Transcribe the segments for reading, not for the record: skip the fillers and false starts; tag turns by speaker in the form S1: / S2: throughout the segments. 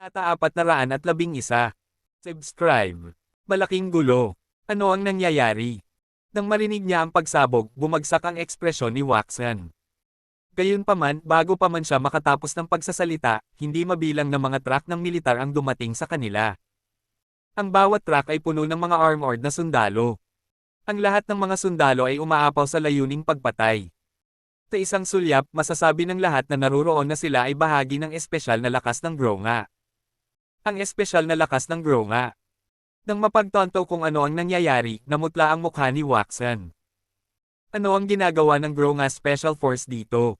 S1: Ata 411. Subscribe. Malaking gulo. Ano ang nangyayari? Nang marinig niya ang pagsabog, bumagsak ang ekspresyon ni Waxan. Gayunpaman, bago pa man siya makatapos ng pagsasalita, hindi mabilang na mga truck ng militar ang dumating sa kanila. Ang bawat truck ay puno ng mga armored na sundalo. Ang lahat ng mga sundalo ay umaapaw sa layuning pagpatay. Sa isang sulyap, masasabi ng lahat na naruroon na sila ay bahagi ng espesyal na lakas ng Gronga. Ang espesyal na lakas ng Gronga. Nang mapagtanto kung ano ang nangyayari, namutla ang mukha ni Waxan. Ano ang ginagawa ng Gronga Special Force dito?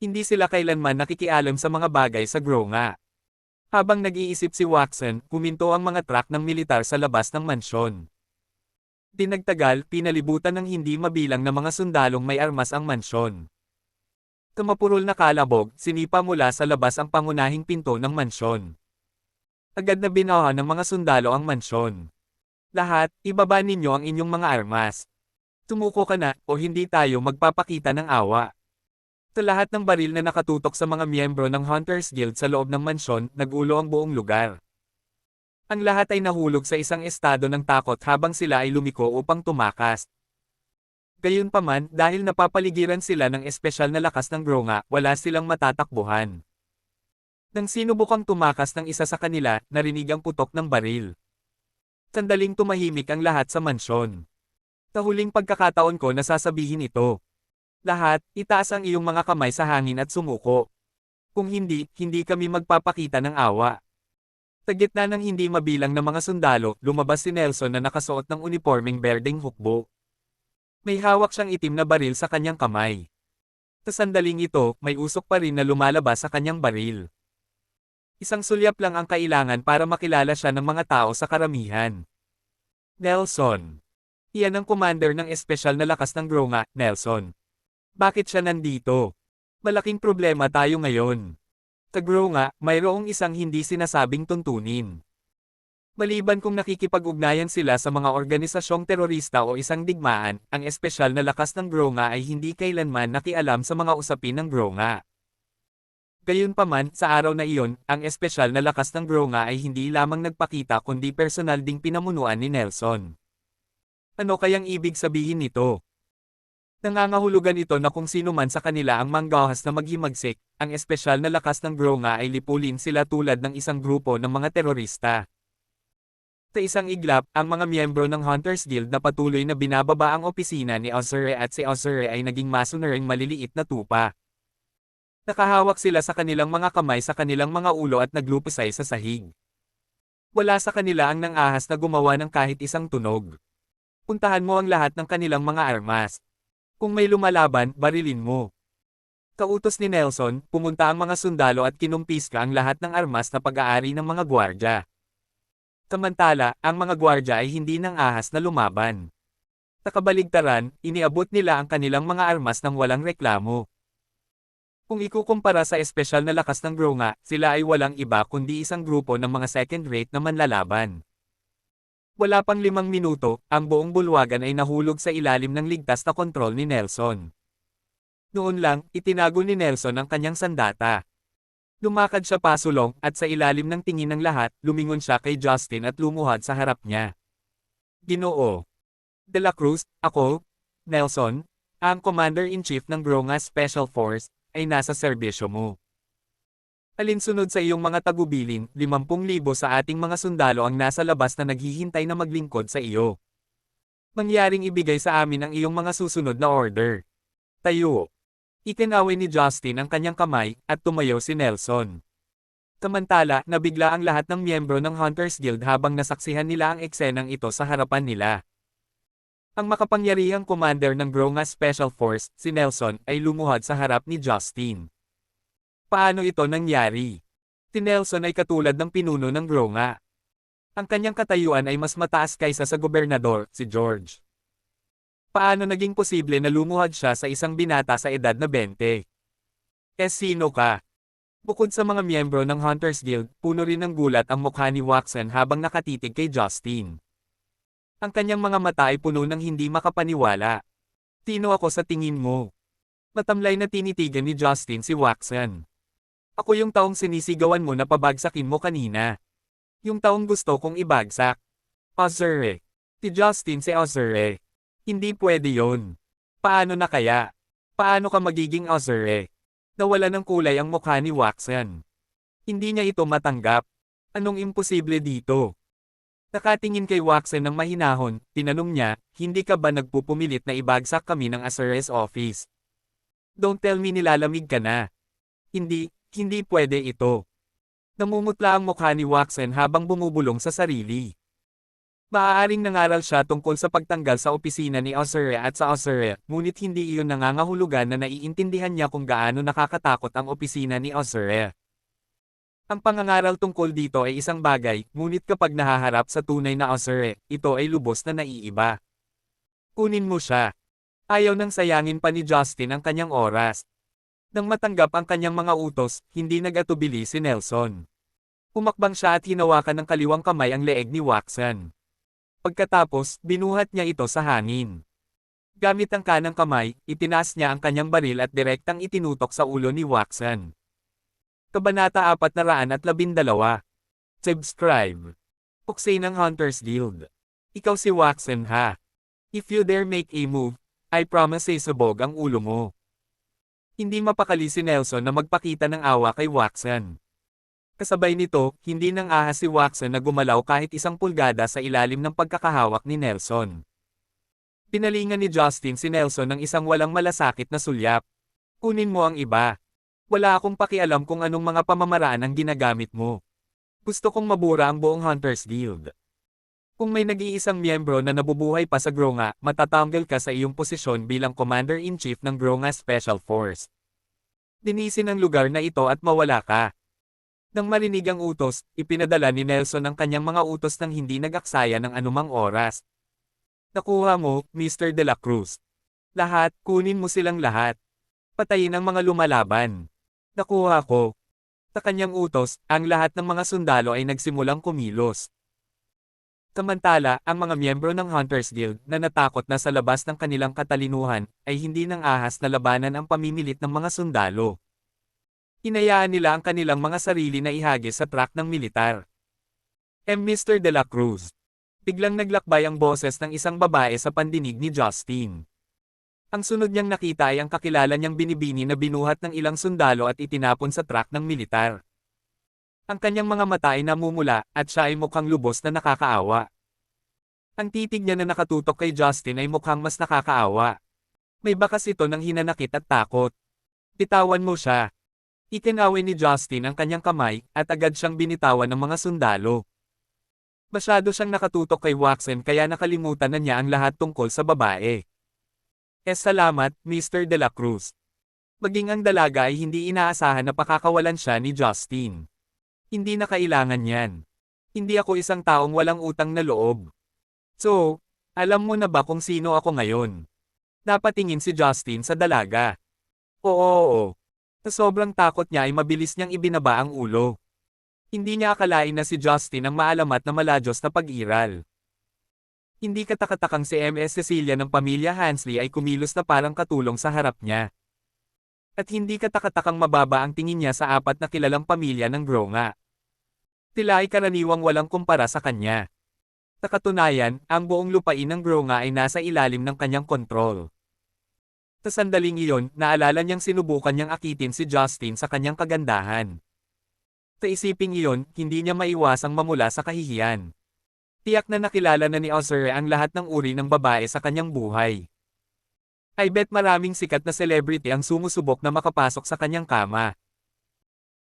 S1: Hindi sila kailanman nakikialam sa mga bagay sa Gronga. Habang nag-iisip si Waxan, huminto ang mga truck ng militar sa labas ng mansyon. Di nagtagal, pinalibutan ng hindi mabilang na mga sundalong may armas ang mansyon. Tumapurol na kalabog, sinipa mula sa labas ang pangunahing pinto ng mansyon. Agad na binawa ng mga sundalo ang mansyon. Lahat, ibaba ninyo ang inyong mga armas. Tumuko ka na, o hindi tayo magpapakita ng awa. Sa lahat ng baril na nakatutok sa mga miyembro ng Hunters Guild sa loob ng mansyon, nagulo ang buong lugar. Ang lahat ay nahulog sa isang estado ng takot habang sila ay lumiko upang tumakas. Gayunpaman, dahil napapaligiran sila ng espesyal na lakas ng Gronga, wala silang matatakbuhan. Nang sinubukang tumakas ng isa sa kanila, narinig ang putok ng baril. Sandaling tumahimik ang lahat sa mansyon. Sa huling pagkakataon ko na sasabihin ito. Lahat, itaas ang iyong mga kamay sa hangin at sumuko. Kung hindi, hindi kami magpapakita ng awa. Sa gitna ng hindi mabilang na mga sundalo, lumabas si Nelson na nakasuot ng unipormeng berdeng hukbo. May hawak siyang itim na baril sa kanyang kamay. Sa sandaling ito, may usok pa rin na lumalabas sa kanyang baril. Isang sulyap lang ang kailangan para makilala siya ng mga tao sa karamihan. Nelson. Iyan ang commander ng espesyal na lakas ng Gronga, Nelson. Bakit siya nandito? Malaking problema tayo ngayon. Sa Gronga, mayroong isang hindi sinasabing tuntunin. Maliban kung nakikipag-ugnayan sila sa mga organisasyong terorista o isang digmaan, ang espesyal na lakas ng Gronga ay hindi kailanman nakialam sa mga usapin ng Gronga. Gayunpaman, sa araw na iyon, ang espesyal na lakas ng Gronga ay hindi lamang nagpakita kundi personal ding pinamunuan ni Nelson. Ano kayang ibig sabihin nito? Nangangahulugan ito na kung sino man sa kanila ang manggahas na maghimagsik, ang espesyal na lakas ng Gronga ay lipulin sila tulad ng isang grupo ng mga terorista. Sa isang iglap, ang mga miyembro ng Hunters Guild na patuloy na binababa ang opisina ni Ozure at si Ozure ay naging masunuring maliliit na tupa. Nakahawak sila sa kanilang mga kamay sa kanilang mga ulo at naglupusay sa sahig. Wala sa kanila ang nangahas na gumawa ng kahit isang tunog. Puntahan mo ang lahat ng kanilang mga armas. Kung may lumalaban, barilin mo. Kautos ni Nelson, pumunta ang mga sundalo at kinumpiska ang lahat ng armas na pag-aari ng mga gwardya. Samantala, ang mga gwardya ay hindi nang ahas na lumaban. Sa kabaligtaran, iniabot nila ang kanilang mga armas nang walang reklamo. Kung ikukumpara sa espesyal na lakas ng Gronga, sila ay walang iba kundi isang grupo ng mga second-rate na manlalaban. Wala pang 5 minuto, ang buong bulwagan ay nahulog sa ilalim ng ligtas na kontrol ni Nelson. Noon lang, itinago ni Nelson ang kanyang sandata. Lumakad siya pasulong, at sa ilalim ng tingin ng lahat, lumingon siya kay Justin at lumuhad sa harap niya. Ginoo De La Cruz, ako, Nelson, ang Commander-in-Chief ng Gronga Special Force, ay nasa serbisyo mo. Alinsunod sa iyong mga tagubilin, 50,000 sa ating mga sundalo ang nasa labas na naghihintay na maglingkod sa iyo. Mangyaring ibigay sa amin ang iyong mga susunod na order. Tayo. Ikinaway ni Justin ang kanyang kamay, at tumayo si Nelson. Samantala, nabigla ang lahat ng miyembro ng Hunters Guild habang nasaksihan nila ang eksenang ito sa harapan nila. Ang makapangyarihang commander ng Gronga Special Force, si Nelson, ay lumuhad sa harap ni Justin. Paano ito nangyari? Si Nelson ay katulad ng pinuno ng Gronga. Ang kanyang katayuan ay mas mataas kaysa sa gobernador, si George. Paano naging posible na lumuhad siya sa isang binata sa edad na 20? Sino ka? Bukod sa mga miyembro ng Hunters Guild, puno rin ng gulat ang mukha ni Waxan habang nakatitig kay Justin. Ang kanyang mga mata ay puno ng hindi makapaniwala. Sino ako sa tingin mo? Matamlay na tinitigan ni Justin si Waxan. Ako yung taong sinisigawan mo na pabagsakin mo kanina. Yung taong gusto kong ibagsak. Ozure. Si Justin si Ozure. Hindi pwede yon. Paano na kaya? Paano ka magiging Ozure? Nawala ng kulay ang mukha ni Waxan. Hindi niya ito matanggap. Anong imposible dito? Nakatingin kay Waxan ng mahinahon, tinanong niya, hindi ka ba nagpupumilit na ibagsak kami ng Azure's office? Don't tell me nilalamig ka na. Hindi pwede ito. Namumutla ang mukha ni Waxan habang bumubulong sa sarili. Maaaring nangaral siya tungkol sa pagtanggal sa opisina ni Azure at sa Azure, ngunit hindi iyon nangangahulugan na naiintindihan niya kung gaano nakakatakot ang opisina ni Azure. Ang pangangaral tungkol dito ay isang bagay, ngunit kapag nahaharap sa tunay na Azure, ito ay lubos na naiiba. Kunin mo siya. Ayaw nang sayangin pa ni Justin ang kanyang oras. Nang matanggap ang kanyang mga utos, hindi nag-atubili si Nelson. Humakbang siya at hinawakan ng kaliwang kamay ang leeg ni Waxan. Pagkatapos, binuhat niya ito sa hangin. Gamit ang kanang kamay, itinaas niya ang kanyang baril at direktang itinutok sa ulo ni Waxan. Kabanata 412. Subscribe. Puksay ng Hunters Guild. Ikaw si Waxan ha. If you dare make a move, I promise sabog ang ulo mo. Hindi mapakali si Nelson na magpakita ng awa kay Waxan. Kasabay nito, hindi nang ahas si Waxan na gumalaw kahit isang pulgada sa ilalim ng pagkakahawak ni Nelson. Pinalingan ni Justin si Nelson ng isang walang malasakit na sulyap. Kunin mo ang iba. Wala akong pakialam kung anong mga pamamaraan ang ginagamit mo. Gusto kong mabura ang buong Hunters Guild. Kung may nag-iisang miyembro na nabubuhay pa sa Gronga, matatanggal ka sa iyong posisyon bilang Commander-in-Chief ng Gronga Special Force. Dinisin ang lugar na ito at mawala ka. Nang marinig ang utos, ipinadala ni Nelson ang kanyang mga utos nang hindi nag-aksaya ng anumang oras. Nakuha mo, Mr. De La Cruz. Lahat, kunin mo silang lahat. Patayin ang mga lumalaban. Nakuha ko. Sa kanyang utos, ang lahat ng mga sundalo ay nagsimulang kumilos. Samantala, ang mga miyembro ng Hunters Guild na natakot na sa labas ng kanilang katalinuhan, ay hindi nang ahas na labanan ang pamimilit ng mga sundalo. Hinayaan nila ang kanilang mga sarili na ihagis sa track ng militar. Mr. De La Cruz. Biglang naglakbay ang boses ng isang babae sa pandinig ni Justin. Ang sunod niyang nakita ay ang kakilala niyang binibini na binuhat ng ilang sundalo at itinapon sa track ng militar. Ang kanyang mga mata ay namumula, at siya ay mukhang lubos na nakakaawa. Ang titig niya na nakatutok kay Justin ay mukhang mas nakakaawa. May bakas ito ng hinanakit at takot. Bitawan mo siya. Itinawin ni Justin ang kanyang kamay, at agad siyang binitawan ng mga sundalo. Masyado siyang nakatutok kay Waxan kaya nakalimutan na niya ang lahat tungkol sa babae. Salamat, Mr. De La Cruz. Maging ang dalaga ay hindi inaasahan na pakakawalan siya ni Justin. Hindi na kailangan yan. Hindi ako isang taong walang utang na loob. So, alam mo na ba kung sino ako ngayon? Napatingin si Justin sa dalaga. Oo. Sa sobrang takot niya ay mabilis niyang ibinaba ang ulo. Hindi niya akalain na si Justin ang maalamat na maladyos na pag-iral. Hindi katakatakang si MS Cecilia ng pamilya Hansley ay kumilos na parang katulong sa harap niya. At hindi katakatakang mababa ang tingin niya sa apat na kilalang pamilya ng Gronga. Sila ay karaniwang walang kumpara sa kanya. Sa katunayan, ang buong lupain ng Gronga ay nasa ilalim ng kanyang kontrol. Sa sandaling iyon, naalala niyang sinubukan niyang akitin si Justin sa kanyang kagandahan. Sa isiping iyon, hindi niya maiwasang mamula sa kahihiyan. Tiyak na nakilala na ni Azure ang lahat ng uri ng babae sa kanyang buhay. I bet maraming sikat na celebrity ang sumusubok na makapasok sa kanyang kama.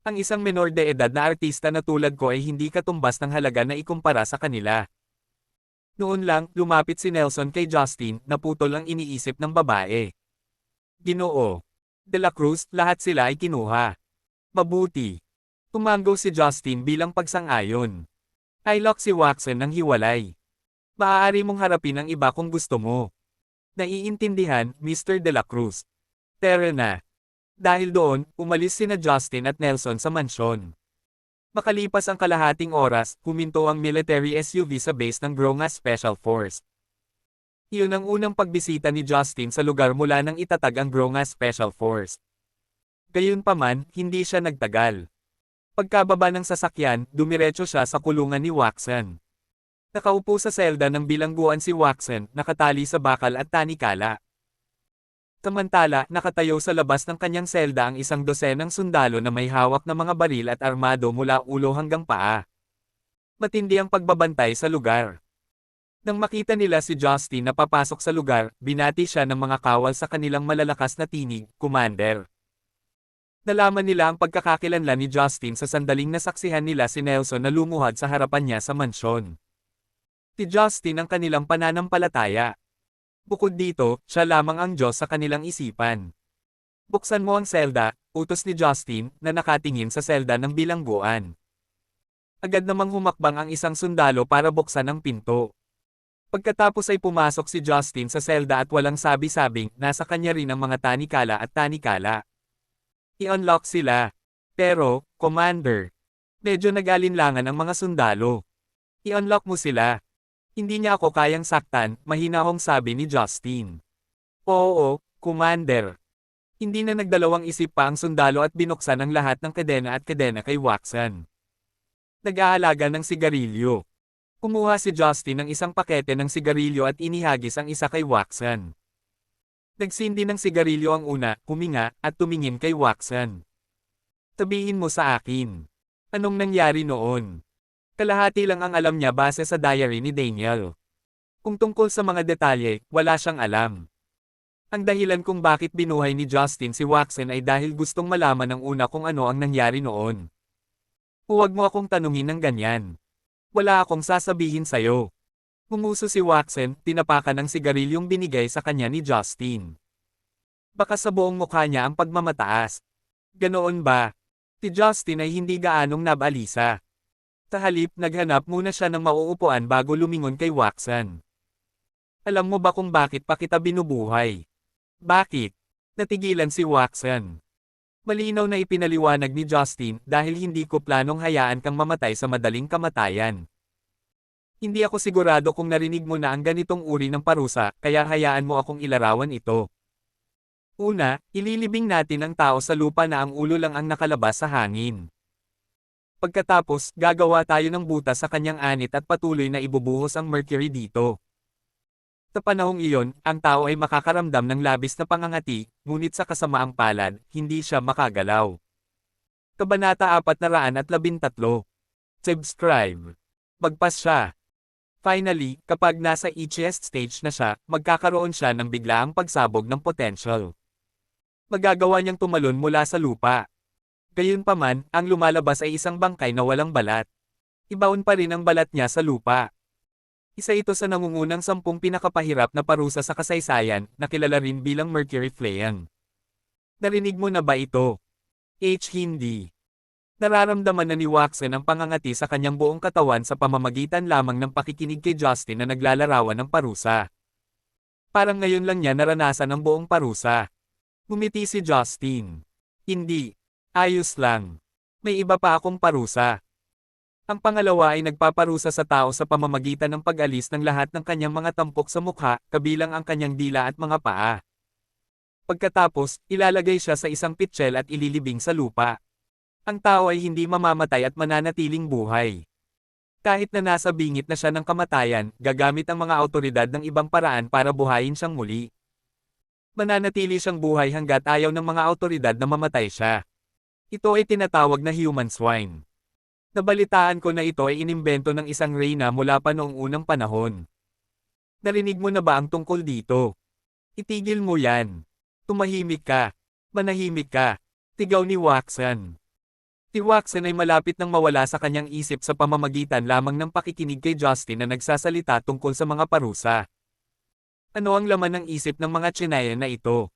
S1: Ang isang menor de edad na artista na tulad ko ay hindi katumbas ng halaga na ikumpara sa kanila. Noon lang, lumapit si Nelson kay Justin, naputol ang iniisip ng babae. Ginoo. De La Cruz, lahat sila ay kinuha. Mabuti. Tumanggo si Justin bilang pagsang-ayon. I lock si Waxan ng hiwalay. Maaari mong harapin ang iba kung gusto mo. Naiintindihan, Mr. De La Cruz. Tara na. Dahil doon, umalis sina Justin at Nelson sa mansyon. Makalipas ang kalahating oras, huminto ang military SUV sa base ng Gronga Special Force. Iyon ang unang pagbisita ni Justin sa lugar mula nang itatag ang Gronga Special Force. Gayunpaman, hindi siya nagtagal. Pagkababa ng sasakyan, dumiretso siya sa kulungan ni Watson. Nakaupo sa selda ng bilangguan si Watson, nakatali sa bakal at tanikala. Samantala, nakatayo sa labas ng kanyang selda ang isang dosenang sundalo na may hawak na mga baril at armado mula ulo hanggang paa. Matindi ang pagbabantay sa lugar. Nang makita nila si Justin na papasok sa lugar, binati siya ng mga kawal sa kanilang malalakas na tinig, "Commander." Nalaman nila ang pagkakakilanlan ni Justin sa sandaling nasaksihan nila si Nelson na lumuhad sa harapan niya sa mansyon. Si Justin ang kanilang pananampalataya. Bukod dito, siya lamang ang Diyos sa kanilang isipan. "Buksan mo ang selda," utos ni Justin, na nakatingin sa selda ng bilangguan. Agad namang humakbang ang isang sundalo para buksan ang pinto. Pagkatapos ay pumasok si Justin sa selda at walang sabi-sabing, nasa kanya rin ang mga tanikala at tanikala. I-unlock sila. "Pero, Commander, medyo nag-alinlangan ang mga sundalo. I-unlock mo sila. Hindi niya ako kayang saktan," mahinahong sabi ni Justin. "Oo, Commander." Hindi na nagdalawang isip pa ang sundalo at binuksan ang lahat ng kadena kay Watson. Nag-aalaga ng sigarilyo. Kumuha si Justin ng isang pakete ng sigarilyo at inihagis ang isa kay Watson. Nagsindi ng sigarilyo ang una, huminga, at tumingin kay Watson. "Sabihin mo sa akin. Anong nangyari noon?" Kalahati lang ang alam niya base sa diary ni Daniel. Kung tungkol sa mga detalye, wala siyang alam. Ang dahilan kung bakit binuhay ni Justin si Watson ay dahil gustong malaman ng una kung ano ang nangyari noon. "Huwag mo akong tanungin ng ganyan. Wala akong sasabihin sa'yo." Humuso si Watson, tinapakan ng sigarilyong binigay sa kanya ni Justin. Baka sa buong mukha niya ang pagmamataas. "Ganoon ba?" Si Justin ay hindi gaanong nabalisa. Sa halip, naghanap muna siya ng mauupuan bago lumingon kay Watson. "Alam mo ba kung bakit pa kita binubuhay?" "Bakit?" Natigilan si Watson. Malinaw na ipinaliwanag ni Justin, "Dahil hindi ko planong hayaan kang mamatay sa madaling kamatayan. Hindi ako sigurado kung narinig mo na ang ganitong uri ng parusa, kaya hayaan mo akong ilarawan ito. Una, ililibing natin ang tao sa lupa na ang ulo lang ang nakalabas sa hangin. Pagkatapos, gagawa tayo ng butas sa kanyang anit at patuloy na ibubuhos ang mercury dito. Sa panahong iyon, ang tao ay makakaramdam ng labis na pangangati, ngunit sa kasamaang palad, hindi siya makagalaw." Kabanata 413. Subscribe. Magpas siya. Finally, kapag nasa itchiest stage na siya, magkakaroon siya ng biglaang pagsabog ng potential. Magagawa niyang tumalon mula sa lupa. Gayunpaman, ang lumalabas ay isang bangkay na walang balat. Ibaon pa rin ang balat niya sa lupa. Isa ito sa nangungunang 10 pinakapahirap na parusa sa kasaysayan, na kilala rin bilang mercury flaying. Narinig mo na ba ito? Hindi. Nararamdaman na ni Watson ang pangangati sa kanyang buong katawan sa pamamagitan lamang ng pakikinig kay Justin na naglalarawan ng parusa. Parang ngayon lang niya naranasan ang buong parusa. Ngumiti si Justin. "Hindi. Ayos lang. May iba pa akong parusa." Ang pangalawa ay nagpaparusa sa tao sa pamamagitan ng pag-alis ng lahat ng kanyang mga tampok sa mukha, kabilang ang kanyang dila at mga paa. Pagkatapos, ilalagay siya sa isang pitchel at ililibing sa lupa. Ang tao ay hindi mamamatay at mananatiling buhay. Kahit na nasa bingit na siya ng kamatayan, gagamit ang mga awtoridad ng ibang paraan para buhayin siyang muli. Mananatili siyang buhay hanggat ayaw ng mga awtoridad na mamatay siya. Ito ay tinatawag na human swine. Nabalitaan ko na ito ay inimbento ng isang reyna mula pa noong unang panahon. Narinig mo na ba ang tungkol dito? Itigil mo yan. Tumahimik ka. Manahimik ka. Tigaw ni Watson. Si Watson ay malapit nang mawala sa kanyang isip sa pamamagitan lamang ng pakikinig kay Justin na nagsasalita tungkol sa mga parusa. Ano ang laman ng isip ng mga Tsenayan na ito?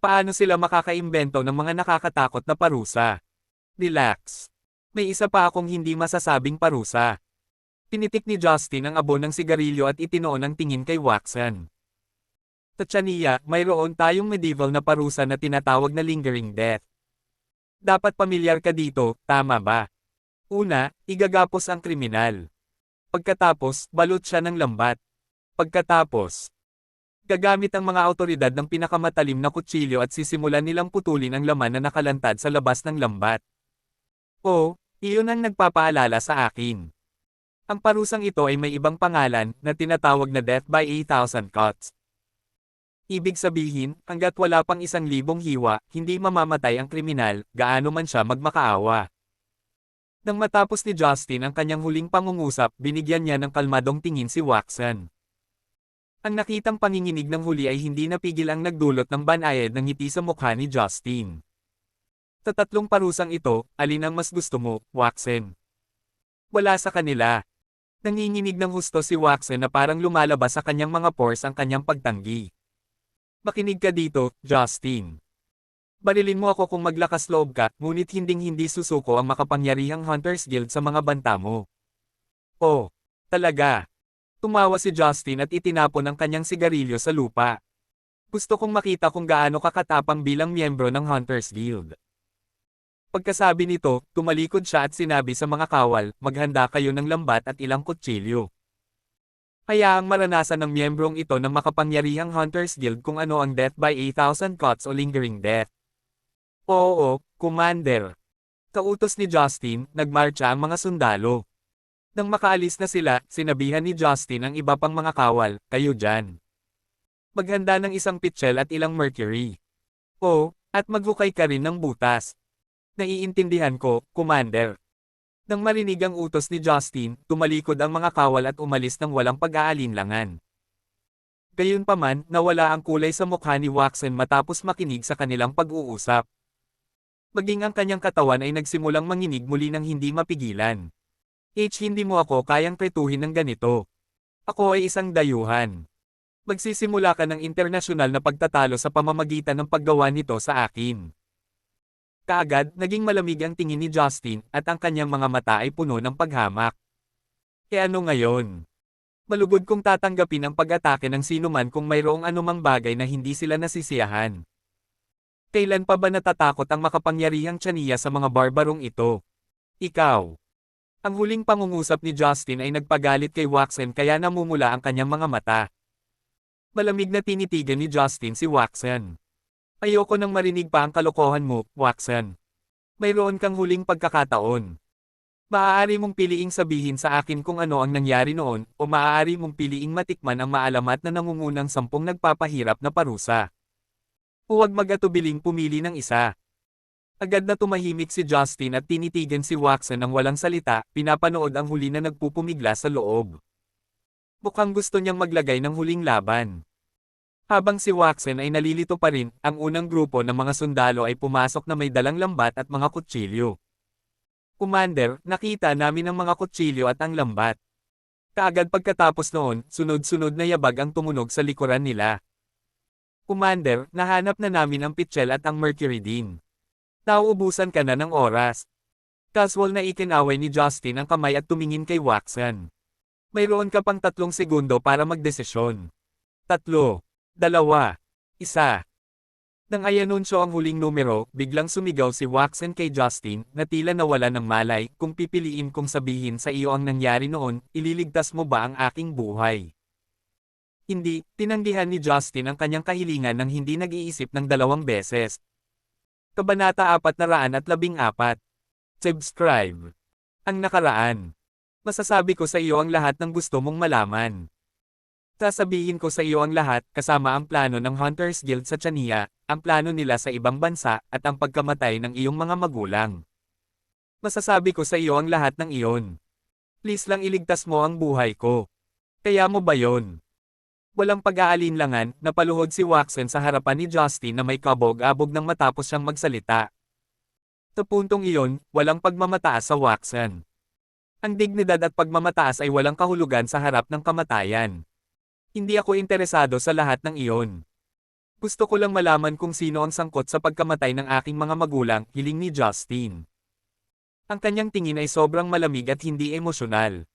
S1: Paano sila makakaimbento ng mga nakakatakot na parusa? Relax. May isa pa akong hindi masasabing parusa. Pinitik ni Justin ang abo ng sigarilyo at itinoon ang tingin kay Watson. Sa Chania, mayroon tayong medieval na parusa na tinatawag na lingering death. Dapat pamilyar ka dito, tama ba? Una, igagapos ang kriminal. Pagkatapos, balot siya ng lambat. Pagkatapos, Gagamit ang mga awtoridad ng pinakamatalim na kutsilyo at sisimulan nilang putulin ang laman na nakalantad sa labas ng lambat. O, iyon ang nagpapaalala sa akin. Ang parusang ito ay may ibang pangalan na tinatawag na death by 8,000 cuts. Ibig sabihin, hanggat wala pang 1,000 hiwa, hindi mamamatay ang kriminal, gaano man siya magmakaawa. Nang matapos ni Justin ang kanyang huling pangungusap, binigyan niya ng kalmadong tingin si Watson. Ang nakitang panginginig ng huli ay hindi napigil ang nagdulot ng banayad ng ngiti sa mukha ni Justin. Sa tatlong parusang ito, alin ang mas gusto mo, Watson? Wala sa kanila. Nanginginig ng husto si Watson na parang lumalabas sa kanyang mga pores ang kanyang pagtanggi. Makinig ka dito, Justin. Barilin mo ako kung maglakas loob ka, ngunit hinding-hindi susuko ang makapangyarihang Hunters Guild sa mga banta mo. Oh, talaga. Tumawa si Justin at itinapon ang kanyang sigarilyo sa lupa. Gusto kong makita kung gaano kakatapang bilang miyembro ng Hunters Guild. Pagkasabi nito, tumalikod siya at sinabi sa mga kawal, maghanda kayo ng lambat at ilang kutsilyo. Hayaang maranasan ng miyembrong ito ng makapangyarihang Hunters Guild kung ano ang death by 8,000 cuts o lingering death. Oo, Commander. Kautos ni Justin, nagmarcha ang mga sundalo. Nang makaalis na sila, sinabihan ni Justin ang iba pang mga kawal, kayo dyan. Maghanda ng isang pitchel at ilang mercury. O, at maghukay ka rin ng butas. Naiintindihan ko, Commander. Nang marinig ang utos ni Justin, tumalikod ang mga kawal at umalis ng walang pag-aalinlangan. Gayunpaman, nawala ang kulay sa mukha ni Watson matapos makinig sa kanilang pag-uusap. Maging ang kanyang katawan ay nagsimulang manginig muli ng hindi mapigilan. Hindi mo ako kayang pretuhin ng ganito. Ako ay isang dayuhan. Magsisimula ka ng internasyonal na pagtatalo sa pamamagitan ng paggawa nito sa akin. Kaagad, naging malamig ang tingin ni Justin at ang kanyang mga mata ay puno ng paghamak. Ano ngayon? Malugod kong tatanggapin ang pag-atake ng sinuman kung mayroong anumang bagay na hindi sila nasisiyahan. Kailan pa ba natatakot ang makapangyarihang tiyanija sa mga barbarong ito? Ikaw. Ang huling pangungusap ni Justin ay nagpagalit kay Watson kaya namumula ang kanyang mga mata. Malamig na tinitigan ni Justin si Watson. Ayoko nang marinig pa ang kalokohan mo, Watson. Mayroon kang huling pagkakataon. Maaari mong piliing sabihin sa akin kung ano ang nangyari noon, o maaari mong piliing matikman ang maalamat na nangungunang 10 nagpapahirap na parusa. Huwag mag-atubiling pumili ng isa. Agad na tumahimik si Justin at tinitigan si Watson ng walang salita, pinapanood ang huli na nagpupumigla sa loob. Mukhang gusto niyang maglagay ng huling laban. Habang si Watson ay nalilito pa rin, ang unang grupo ng mga sundalo ay pumasok na may dalang lambat at mga kutsilyo. Commander, nakita namin ang mga kutsilyo at ang lambat. Kaagad pagkatapos noon, sunod-sunod na yabag ang tumunog sa likuran nila. Commander, nahanap na namin ang pitchel at ang mercury din. Nauubusan ka na ng oras. Casual na ikinaway ni Justin ang kamay at tumingin kay Watson. Mayroon ka pang 3 segundo para magdesisyon. 3, 2, 1. Nang ayanunsyo ang huling numero, biglang sumigaw si Watson kay Justin na tila nawala ng malay, kung pipiliin kong sabihin sa iyo ang nangyari noon, ililigtas mo ba ang aking buhay? Hindi, tinanggihan ni Justin ang kanyang kahilingan nang hindi nag-iisip ng 2 beses. Kabanata 414. Subscribe. Ang nakaraan. Masasabi ko sa iyo ang lahat ng gusto mong malaman. Sasabihin ko sa iyo ang lahat, kasama ang plano ng Hunters Guild sa Tiyanija, ang plano nila sa ibang bansa, at ang pagkamatay ng iyong mga magulang. Masasabi ko sa iyo ang lahat ng iyon. Please lang iligtas mo ang buhay ko. Kaya mo ba yon? Walang pag-aalinlangan, napaluhod si Watson sa harapan ni Justin na may kabog-abog nang matapos siyang magsalita. Sa puntong iyon, walang pagmamataas sa Watson. Ang dignidad at pagmamataas ay walang kahulugan sa harap ng kamatayan. Hindi ako interesado sa lahat ng iyon. Gusto ko lang malaman kung sino ang sangkot sa pagkamatay ng aking mga magulang, hiling ni Justin. Ang kanyang tingin ay sobrang malamig at hindi emosyonal.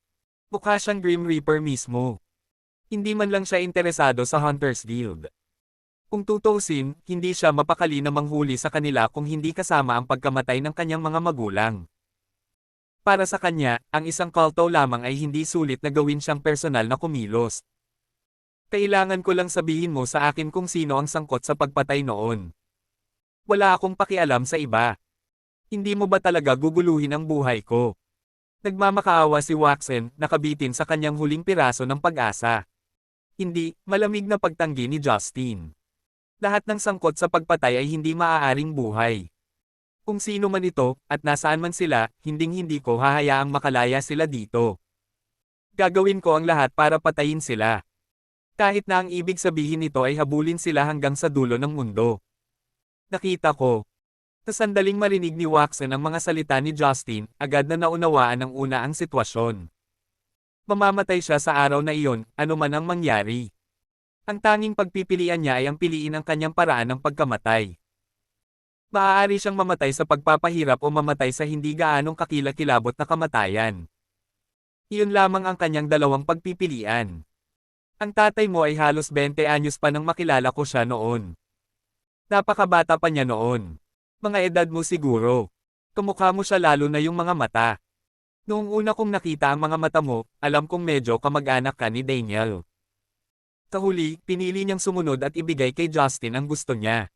S1: Mukha siyang Grim Reaper mismo. Hindi man lang siya interesado sa Hunters Guild. Kung tutuusin, hindi siya mapakali na manghuli sa kanila kung hindi kasama ang pagkamatay ng kanyang mga magulang. Para sa kanya, ang isang kulto lamang ay hindi sulit na gawin siyang personal na kumilos. Kailangan ko lang sabihin mo sa akin kung sino ang sangkot sa pagpatay noon. Wala akong pakialam sa iba. Hindi mo ba talaga guguluhin ang buhay ko? Nagmamakaawa si Waxen, nakabitin sa kanyang huling piraso ng pag-asa. Hindi, malamig na pagtanggi ni Justin. Lahat ng sangkot sa pagpatay ay hindi maaaring buhay. Kung sino man ito, at nasaan man sila, hinding-hindi ko hahayaang makalaya sila dito. Gagawin ko ang lahat para patayin sila. Kahit na ang ibig sabihin nito ay habulin sila hanggang sa dulo ng mundo. Nakita ko. Sa sandaling marinig ni Waxen ang mga salita ni Justin, agad na naunawaan ng una ang sitwasyon. Mamamatay siya sa araw na iyon, ano man ang mangyari. Ang tanging pagpipilian niya ay ang piliin ang kanyang paraan ng pagkamatay. Maaari siyang mamatay sa pagpapahirap o mamatay sa hindi gaanong kakilakilabot na kamatayan. Iyon lamang ang kanyang dalawang pagpipilian. Ang tatay mo ay halos 20 anyos pa nang makilala ko siya noon. Napakabata pa niya noon. Mga edad mo siguro. Kamukha mo siya lalo na yung mga mata. Noong una kong nakita ang mga mata mo, alam kong medyo kamag-anak ka ni Daniel. Sa huli, pinili niyang sumunod at ibigay kay Justin ang gusto niya.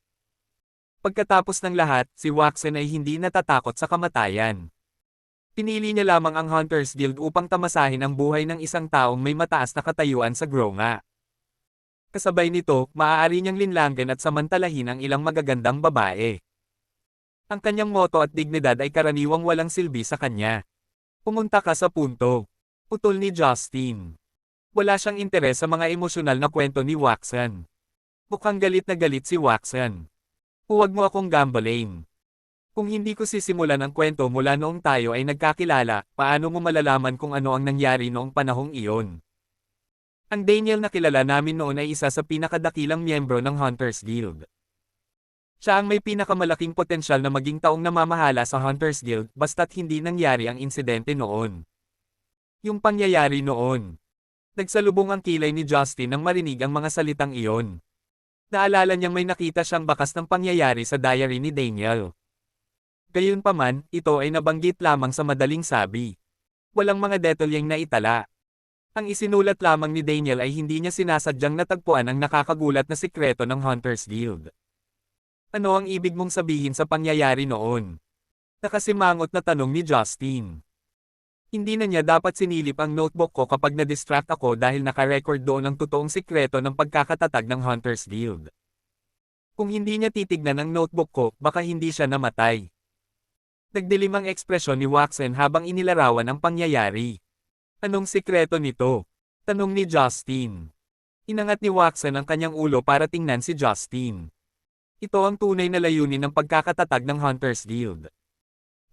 S1: Pagkatapos ng lahat, si Waxen ay hindi natatakot sa kamatayan. Pinili niya lamang ang Hunters Guild upang tamasahin ang buhay ng isang taong may mataas na katayuan sa Gronga. Kasabay nito, maaari niyang linlanggan at samantalahin ang ilang magagandang babae. Ang kanyang moto at dignidad ay karaniwang walang silbi sa kanya. Pumunta ka sa punto. Putol ni Justin. Wala siyang interes sa mga emosyonal na kwento ni Waxen. Mukhang galit na galit si Waxen. Huwag mo akong gambalain. Kung hindi ko sisimulan ang kwento mula noong tayo ay nagkakilala, paano mo malalaman kung ano ang nangyari noong panahong iyon? Ang Daniel na kilala namin noon ay isa sa pinakadakilang miyembro ng Hunters Guild. Siya ang may pinakamalaking potensyal na maging taong namamahala sa Hunters Guild basta't hindi nangyari ang insidente noon. Yung pangyayari noon. Nagsalubong ang kilay ni Justin nang marinig ang mga salitang iyon. Naalala niyang may nakita siyang bakas ng pangyayari sa diary ni Daniel. Gayunpaman, ito ay nabanggit lamang sa madaling sabi. Walang mga detalyeng naitala. Ang isinulat lamang ni Daniel ay hindi niya sinasadyang natagpuan ang nakakagulat na sikreto ng Hunters Guild. Ano ang ibig mong sabihin sa pangyayari noon? Nakasimangot na tanong ni Justin. Hindi na niya dapat sinilip ang notebook ko kapag na-distract ako dahil naka-record doon ang totoong sikreto ng pagkakatatag ng Hunters Guild. Kung hindi niya titignan ang notebook ko, baka hindi siya namatay. Nagdilim ang ekspresyon ni Waxen habang inilarawan ang pangyayari. Anong sikreto nito? Tanong ni Justin. Inangat ni Waxen ang kanyang ulo para tingnan si Justin. Ito ang tunay na layunin ng pagkakatatag ng Hunters Guild.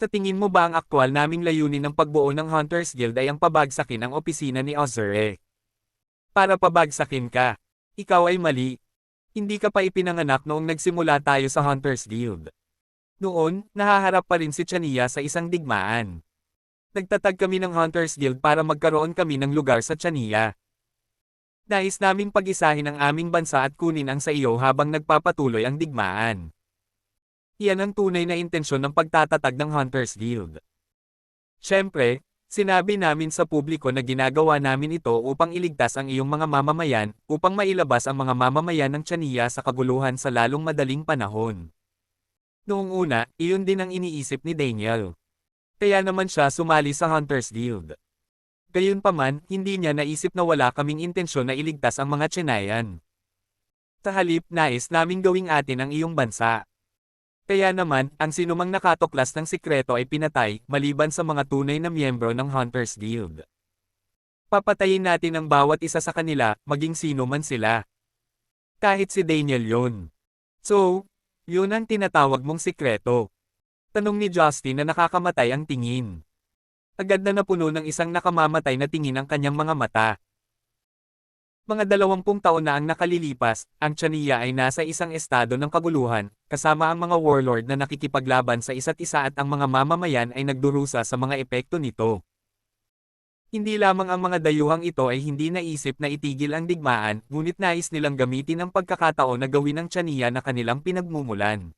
S1: Sa tingin mo ba ang aktwal naming layunin ng pagbuo ng Hunters Guild ay ang pabagsakin ang opisina ni Ozure? Para pabagsakin ka. Ikaw ay mali. Hindi ka pa ipinanganak noong nagsimula tayo sa Hunters Guild. Noon, nahaharap pa rin si Chania sa isang digmaan. Nagtatag kami ng Hunters Guild para magkaroon kami ng lugar sa Chania. Nais naming pag-isahin ang aming bansa at kunin ang sa iyo habang nagpapatuloy ang digmaan. Iyan ang tunay na intensyon ng pagtatatag ng Hunters Guild. Siyempre, sinabi namin sa publiko na ginagawa namin ito upang iligtas ang iyong mga mamamayan, upang mailabas ang mga mamamayan ng Chania sa kaguluhan sa lalong madaling panahon. Noong una, iyon din ang iniisip ni Daniel. Kaya naman siya sumali sa Hunters Guild. Gayunpaman, hindi niya naisip na wala kaming intensyon na iligtas ang mga Chenayan. Sa halip, nais naming gawing atin ang iyong bansa. Kaya naman, ang sinumang nakatuklas ng sikreto ay pinatay, maliban sa mga tunay na miyembro ng Hunters Guild. Papatayin natin ang bawat isa sa kanila, maging sino man sila. Kahit si Daniel yon. So, yun ang tinatawag mong sikreto. Tanong ni Justin na nakakamatay ang tingin. Agad na napuno ng isang nakamamatay na tingin ang kanyang mga mata. Mga 20 taon na ang nakalilipas, ang Chania ay nasa isang estado ng kaguluhan, kasama ang mga warlord na nakikipaglaban sa isa't isa at ang mga mamamayan ay nagdurusa sa mga epekto nito. Hindi lamang ang mga dayuhang ito ay hindi naisip na itigil ang digmaan, ngunit nais nilang gamitin ang pagkakataon na gawin ng Chania na kanilang pinagmumulan.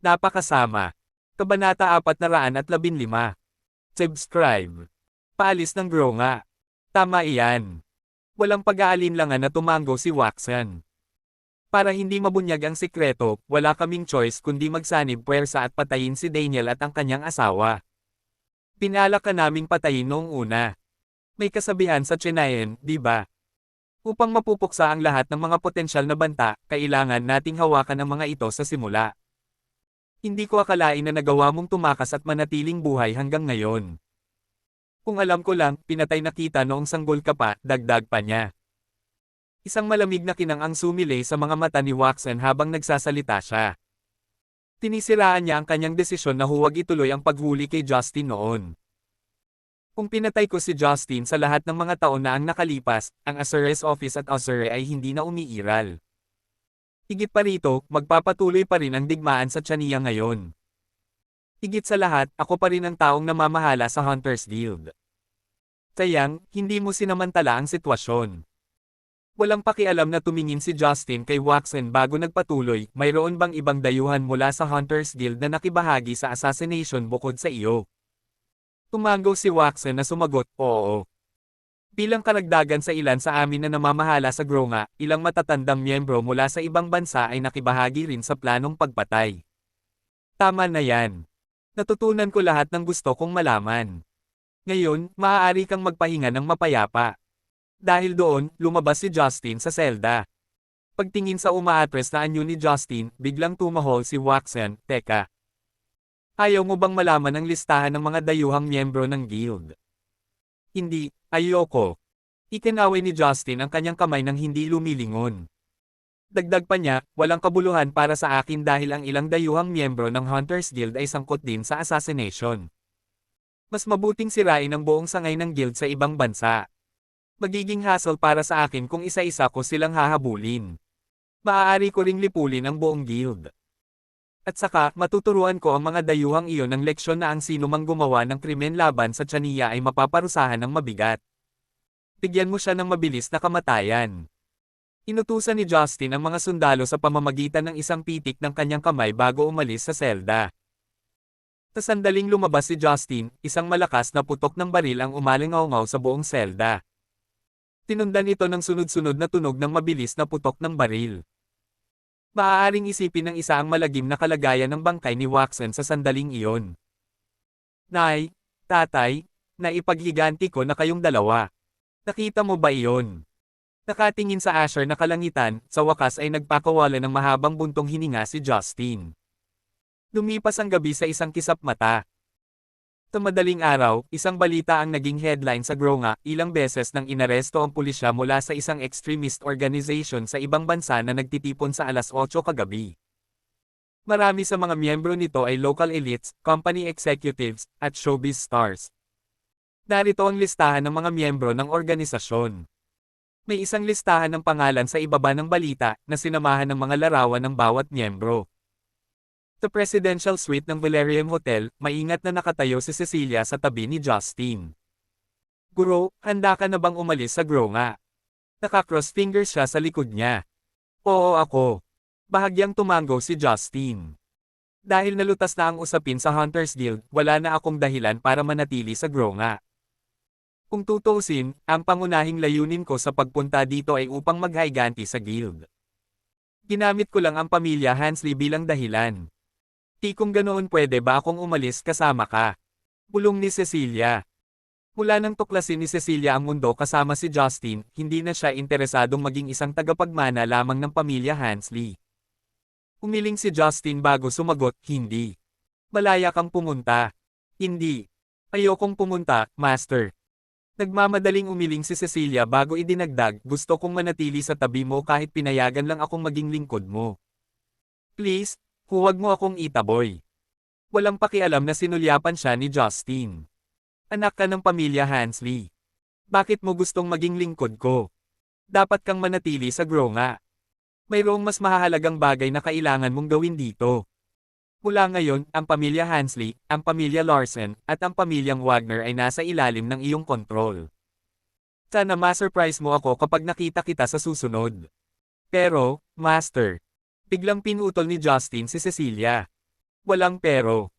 S1: Napakasama. Kabanata 415. Subscribe. Paalis ng Gronga. Tama iyan. Walang pag-aalinlangan na tumango si Waxan. Para hindi mabunyag ang sikreto, wala kaming choice kundi magsanib puwersa at patayin si Daniel at ang kanyang asawa. Pinalak ka naming patayin noong una. May kasabihan sa Chinayan, di ba? Upang mapupuksa ang lahat ng mga potensyal na banta, kailangan nating hawakan ang mga ito sa simula. Hindi ko akalain na nagawa mong tumakas at manatiling buhay hanggang ngayon. Kung alam ko lang, pinatay na kita noong sanggol ka pa, dagdag pa niya. Isang malamig na kinang ang sumilay sa mga mata ni Waxan habang nagsasalita siya. Tinisiraan niya ang kanyang desisyon na huwag ituloy ang paghuli kay Justin noon. Kung pinatay ko si Justin sa lahat ng mga taon na ang nakalipas, ang Azure's office at Azure ay hindi na umiiral. Higit pa rito, magpapatuloy pa rin ang digmaan sa Chania ngayon. Higit sa lahat, ako pa rin ang taong namamahala sa Hunters Guild. Sayang, hindi mo sinamantala ang sitwasyon. Walang pakialam na tumingin si Justin kay Waxan bago nagpatuloy, mayroon bang ibang dayuhan mula sa Hunters Guild na nakibahagi sa assassination bukod sa iyo? Tumango si Waxan na sumagot, oo. Bilang karagdagan sa ilan sa amin na namamahala sa Gronga, ilang matatandang miyembro mula sa ibang bansa ay nakibahagi rin sa planong pagpatay. Tama na yan. Natutunan ko lahat ng gusto kong malaman. Ngayon, maaari kang magpahinga ng mapayapa. Dahil doon, lumabas si Justin sa selda. Pagtingin sa umaatres na anyo ni Justin, biglang tumahol si Waxan, teka. Ayaw mo bang malaman ang listahan ng mga dayuhang miyembro ng guild? Hindi, ayoko. Ikinaway ni Justin ang kanyang kamay nang hindi lumilingon. Dagdag pa niya, walang kabuluhan para sa akin dahil ang ilang dayuhang miyembro ng Hunters Guild ay sangkot din sa assassination. Mas mabuting sirain ang buong sangay ng guild sa ibang bansa. Magiging hassle para sa akin kung isa-isa ko silang hahabulin. Maaari ko ring lipulin ang buong guild. At saka, matuturuan ko ang mga dayuhang iyon ng leksyon na ang sino mang gumawa ng krimen laban sa Chania ay mapaparusahan ng mabigat. Bigyan mo siya ng mabilis na kamatayan. Inutusan ni Justin ang mga sundalo sa pamamagitan ng isang pitik ng kanyang kamay bago umalis sa selda. Sa sandaling lumabas si Justin, isang malakas na putok ng baril ang umalingaw-ngaw sa buong selda. Tinundan ito ng sunod-sunod na tunog ng mabilis na putok ng baril. Maaaring isipin ng isa ang malagim na kalagayan ng bangkay ni Waxan sa sandaling iyon. Nay, tatay, naipaghiganti ko na kayong dalawa. Nakita mo ba iyon? Nakatingin sa Asher na kalangitan, sa wakas ay nagpakawala ng mahabang buntong hininga si Justin. Lumipas ang gabi sa isang kisap mata. Sa madaling araw, isang balita ang naging headline sa Gronga, ilang beses nang inaresto ang pulisya mula sa isang extremist organization sa ibang bansa na nagtitipon sa 8:00 kagabi. Marami sa mga miyembro nito ay local elites, company executives, at showbiz stars. Narito ang listahan ng mga miyembro ng organisasyon. May isang listahan ng pangalan sa ibaba ng balita na sinamahan ng mga larawan ng bawat miyembro. Sa presidential suite ng Valerium Hotel, maingat na nakatayo si Cecilia sa tabi ni Justin. Guro, handa ka na bang umalis sa Gronga? Naka-cross fingers siya sa likod niya. Oo ako. Bahagyang tumango si Justin. Dahil nalutas na ang usapin sa Hunters Guild, wala na akong dahilan para manatili sa Gronga. Kung tutuusin, ang pangunahing layunin ko sa pagpunta dito ay upang maghayganti sa guild. Ginamit ko lang ang pamilya Hansley bilang dahilan. Kung ganoon pwede ba akong umalis kasama ka? Bulong ni Cecilia. Mula nang tuklasin ni Cecilia ang mundo kasama si Justin, hindi na siya interesadong maging isang tagapagmana lamang ng pamilya Hansley. Umiling si Justin bago sumagot, hindi. Malaya kang pumunta. Hindi. Ayokong pumunta, Master. Nagmamadaling umiling si Cecilia bago idinagdag, gusto kong manatili sa tabi mo kahit pinayagan lang akong maging lingkod mo. Please, huwag mo akong itaboy. Walang pakialam na sinulyapan siya ni Justin. Anak ka ng pamilya Hansley. Bakit mo gustong maging lingkod ko? Dapat kang manatili sa Gronga. Mayroong mas mahahalagang bagay na kailangan mong gawin dito. Mula ngayon, ang pamilya Hansley, ang pamilya Larsen, at ang pamilyang Wagner ay nasa ilalim ng iyong kontrol. Sana ma-surprise mo ako kapag nakita kita sa susunod. Pero, Master. Biglang pinutol ni Justin si Cecilia. Walang pero.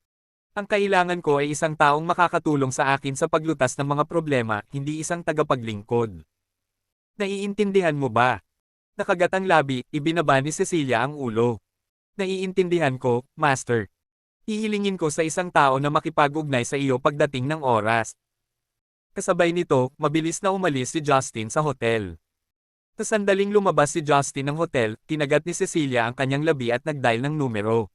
S1: Ang kailangan ko ay isang taong makakatulong sa akin sa paglutas ng mga problema, hindi isang tagapaglingkod. Naiintindihan mo ba? Nakagat ang labi, ibinaba ni Cecilia ang ulo. Naiintindihan ko, Master. Hihilingin ko sa isang tao na makipag-ugnay sa iyo pagdating ng oras. Kasabay nito, mabilis na umalis si Justin sa hotel. Sa sandaling lumabas si Justin ng hotel, kinagat ni Cecilia ang kanyang labi at nag-dial ng numero.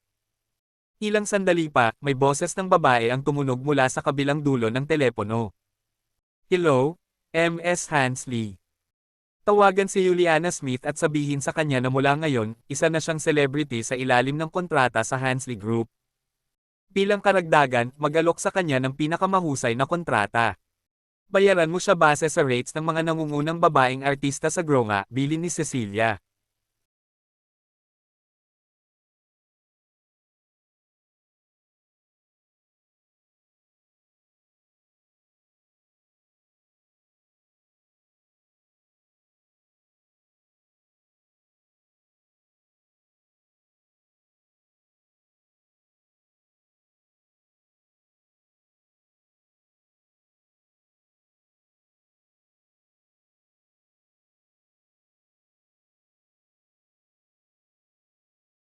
S1: Ilang sandali pa, may boses ng babae ang tumunog mula sa kabilang dulo ng telepono. Hello, Ms. Hansley. Tawagan si Juliana Smith at sabihin sa kanya na mula ngayon, isa na siyang celebrity sa ilalim ng kontrata sa Hansley Group. Bilang karagdagan, mag-alok sa kanya ng pinakamahusay na kontrata. Bayaran mo siya base sa rates ng mga nangungunang babaeng artista sa Gronga, bilin ni Cecilia.